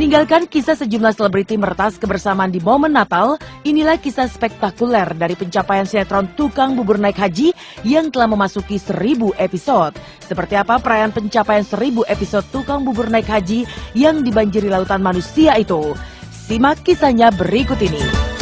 Meninggalkan kisah sejumlah selebriti meretas kebersamaan di momen Natal, inilah kisah spektakuler dari pencapaian sinetron Tukang Bubur Naik Haji yang telah memasuki 1000 episode. Seperti apa perayaan pencapaian 1000 episode Tukang Bubur Naik Haji yang dibanjiri lautan manusia itu? Simak kisahnya berikut ini.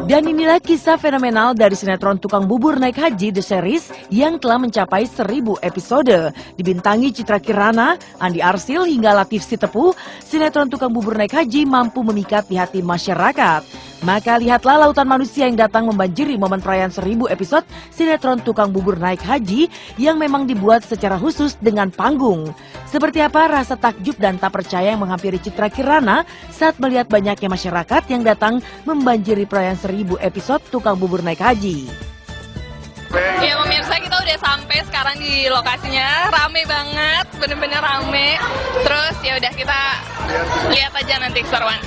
Dan inilah kisah fenomenal dari sinetron Tukang Bubur Naik Haji The Series yang telah mencapai 1000 episode. Dibintangi Citra Kirana, Andi Arsil hingga Latief Sitepu, sinetron Tukang Bubur Naik Haji mampu memikat di hati masyarakat. Maka lihatlah lautan manusia yang datang membanjiri momen perayaan 1000 episode sinetron Tukang Bubur Naik Haji yang memang dibuat secara khusus dengan panggung. Seperti apa rasa takjub dan tak percaya yang menghampiri Citra Kirana saat melihat banyaknya masyarakat yang datang membanjiri perayaan 1000 episode Tukang Bubur Naik Haji. Ya pemirsa, kita udah sampai sekarang di lokasinya, rame banget, bener-bener rame. Terus ya udah kita lihat aja nanti keseruan.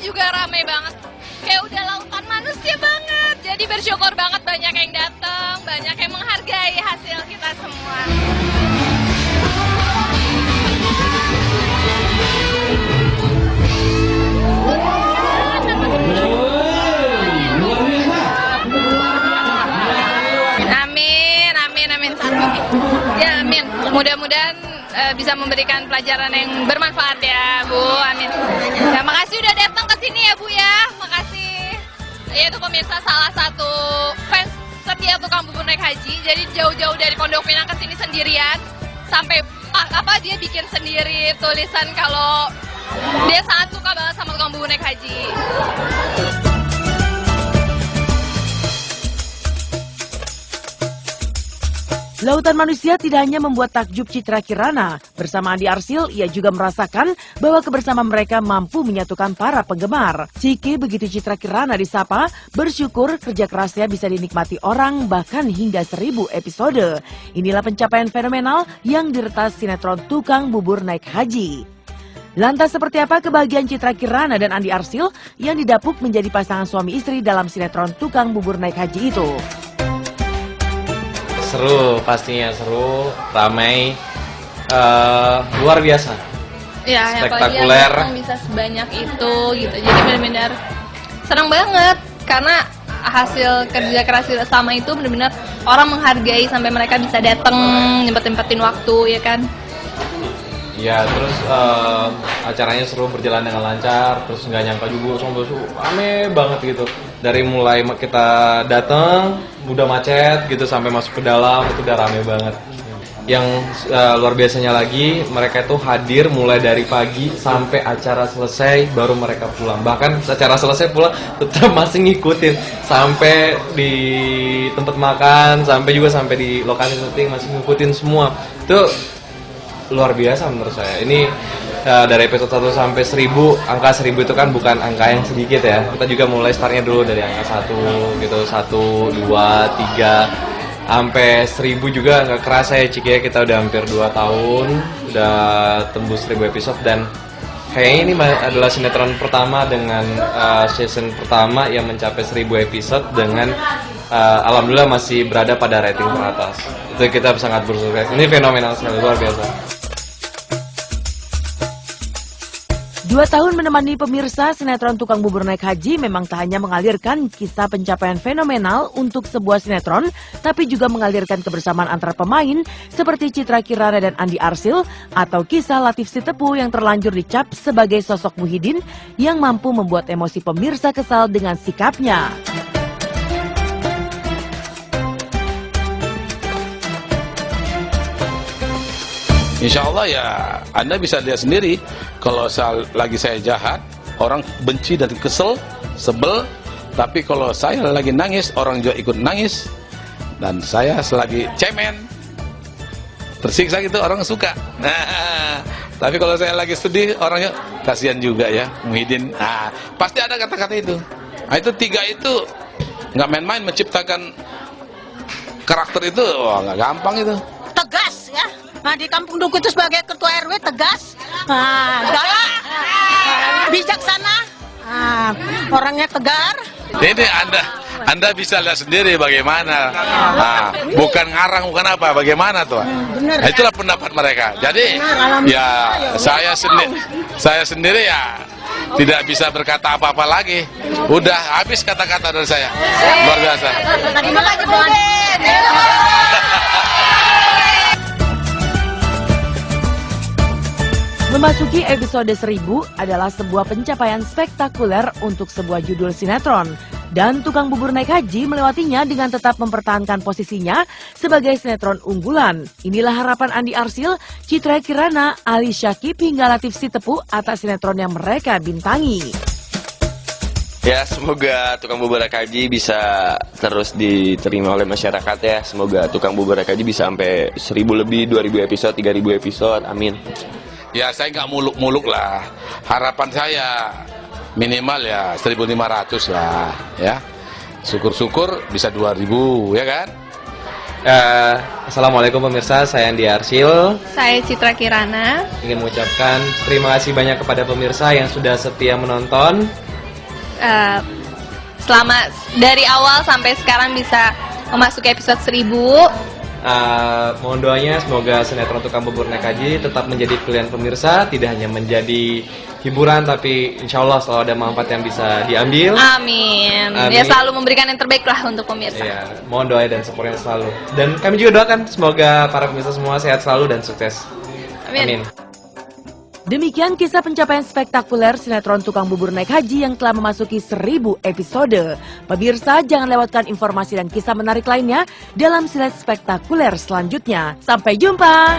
Juga ramai banget, kayak udah lautan manusia banget. Jadi bersyukur banget banyak yang datang, banyak yang menghargai hasil kita semua. Amin, amin, amin. Ya amin. Mudah-mudahan bisa memberikan pelajaran yang bermanfaat ya Bu, amin. Ya makasih udah datang ke sini ya Bu ya, makasih. Ya itu pemirsa salah satu fans setia Tukang Bubur Naik Haji, jadi jauh-jauh dari Pondok Pinang ke sini sendirian, sampai dia bikin sendiri tulisan kalau dia sangat suka banget sama Tukang Bubur Naik Haji. Lautan manusia tidak hanya membuat takjub Citra Kirana. Bersama Andi Arsil, ia juga merasakan bahwa kebersamaan mereka mampu menyatukan para penggemar. Cike begitu Citra Kirana disapa, bersyukur kerja kerasnya bisa dinikmati orang bahkan hingga 1000 episode. Inilah pencapaian fenomenal yang diretas sinetron Tukang Bubur Naik Haji. Lantas seperti apa kebahagiaan Citra Kirana dan Andi Arsil yang didapuk menjadi pasangan suami istri dalam sinetron Tukang Bubur Naik Haji itu? Seru, pastinya seru, ramai, luar biasa. Ya, spektakuler. Yang bisa sebanyak itu gitu. Jadi benar-benar senang banget karena hasil kerja keras kita sama itu benar-benar orang menghargai sampai mereka bisa datang nyempet-nyempetin waktu ya kan. Ya, terus acaranya seru, berjalan dengan lancar, terus nggak nyangka juga rame banget gitu. Dari mulai kita datang, udah macet gitu, sampai masuk ke dalam, itu udah rame banget. Yang luar biasanya lagi, mereka itu hadir mulai dari pagi sampai acara selesai, baru mereka pulang. Bahkan acara selesai pula tetap masih ngikutin, sampai di tempat makan, sampai di lokasi syuting masih ngikutin semua. Itu luar biasa menurut saya. Ini dari episode 1 sampai 1000, angka 1000 itu kan bukan angka yang sedikit ya. Kita juga mulai startnya dulu dari angka 1 gitu, 1, 2, 3 sampai 1000 juga nggak kerasa ya Cik ya. Kita udah hampir 2 tahun, udah tembus 1000 episode dan kayaknya ini adalah sinetron pertama dengan season pertama yang mencapai 1000 episode dengan alhamdulillah masih berada pada rating teratas. Itu kita sangat bersyukur. Ini fenomenal sekali, luar biasa. 2 tahun menemani pemirsa, sinetron Tukang Bubur Naik Haji memang tak hanya mengalirkan kisah pencapaian fenomenal untuk sebuah sinetron, tapi juga mengalirkan kebersamaan antara pemain seperti Citra Kirana dan Andi Arsil, atau kisah Latief Sitepu yang terlanjur dicap sebagai sosok Muhyiddin yang mampu membuat emosi pemirsa kesal dengan sikapnya. Insya Allah ya Anda bisa lihat sendiri. Kalau lagi saya jahat, orang benci dan kesel, sebel. Tapi kalau saya lagi nangis, orang juga ikut nangis. Dan saya selagi cemen, tersiksa gitu, orang suka. Nah, tapi kalau saya lagi sedih, orangnya kasihan juga ya, Muhyiddin. Nah, pasti ada kata-kata itu. Nah, itu 3 itu nggak main-main menciptakan karakter itu. Wah, nggak gampang itu. Tegas ya. Nah, di Kampung Duku itu sebagai ketua RW tegas, galak, bijaksana, orangnya tegar. Ini Anda bisa lihat sendiri bagaimana. Nah, bukan ngarang, bukan apa, bagaimana tuh. Nah, itulah pendapat mereka. Jadi ya saya sendiri ya tidak bisa berkata apa-apa lagi. Udah habis kata-kata dari saya. Luar biasa. Terima kasih, Bang. Memasuki episode 1000 adalah sebuah pencapaian spektakuler untuk sebuah judul sinetron. Dan Tukang Bubur Naik Haji melewatinya dengan tetap mempertahankan posisinya sebagai sinetron unggulan. Inilah harapan Andi Arsyil, Citra Kirana, Ali Syakib hingga Latif Sitepu atas sinetron yang mereka bintangi. Ya, semoga Tukang Bubur Naik Haji bisa terus diterima oleh masyarakat ya. Semoga Tukang Bubur Naik Haji bisa sampai 1000 lebih, 2000 episode, 3000 episode. Amin. Ya, saya nggak muluk-muluk lah. Harapan saya minimal ya 1.500 lah, ya. Syukur-syukur bisa 2.000, ya kan? Assalamualaikum pemirsa, saya Andi Arsyil. Saya Citra Kirana. Ingin mengucapkan terima kasih banyak kepada pemirsa yang sudah setia menonton. Selama dari awal sampai sekarang bisa memasuki episode 1000. Mohon doanya semoga sinetron Tukang Bubur Naik Haji tetap menjadi pilihan pemirsa, tidak hanya menjadi hiburan tapi insya Allah selalu ada manfaat yang bisa diambil. Amin. Ya selalu memberikan yang terbaik lah untuk pemirsa. Ya, mohon doa dan supportnya selalu. Dan kami juga doakan semoga para pemirsa semua sehat selalu dan sukses. Amin. Demikian kisah pencapaian spektakuler sinetron Tukang Bubur Naik Haji yang telah memasuki 1000 episode. Pemirsa, jangan lewatkan informasi dan kisah menarik lainnya dalam silet spektakuler selanjutnya. Sampai jumpa!